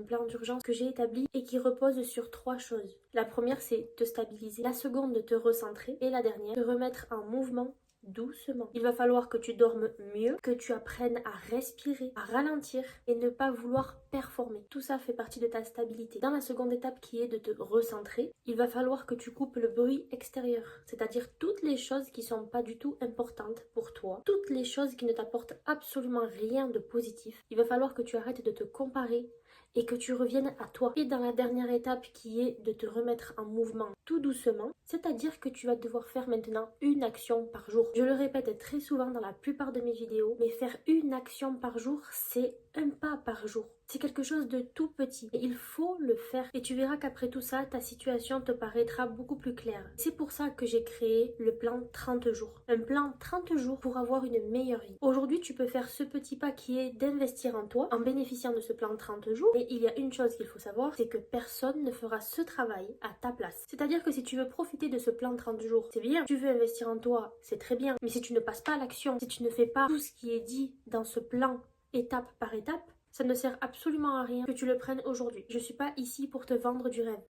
plan d'urgence que j'ai établi et qui repose sur 3 choses. La première, c'est te stabiliser. La seconde, te recentrer. Et la dernière, te remettre en mouvement doucement. Il va falloir que tu dormes mieux, que tu apprennes à respirer, à ralentir et ne pas vouloir performer. Tout ça fait partie de ta stabilité. Dans la seconde étape qui est de te recentrer, il va falloir que tu coupes le bruit extérieur, c'est-à-dire toutes les choses qui sont pas du tout importantes pour toi, toutes les choses qui ne t'apportent absolument rien de positif. Il va falloir que tu arrêtes de te comparer et que tu reviennes à toi. Et dans la dernière étape qui est de te remettre en mouvement tout doucement, c'est-à-dire que tu vas devoir faire maintenant une action par jour. Je le répète très souvent dans la plupart de mes vidéos, mais faire une action par jour, c'est un pas par jour. C'est quelque chose de tout petit et il faut le faire et tu verras qu'après tout ça, ta situation te paraîtra beaucoup plus claire. C'est pour ça que j'ai créé le plan 30 jours. Un plan 30 jours pour avoir une meilleure vie. Aujourd'hui, tu peux faire ce petit pas qui est d'investir en toi en bénéficiant de ce plan 30 jours. Mais il y a une chose qu'il faut savoir, c'est que personne ne fera ce travail à ta place. C'est-à-dire que si tu veux profiter de ce plan 30 jours, c'est bien. Tu veux investir en toi, c'est très bien. Mais si tu ne passes pas à l'action, si tu ne fais pas tout ce qui est dit dans ce plan étape par étape, ça ne sert absolument à rien que tu le prennes aujourd'hui. Je suis pas ici pour te vendre du rêve.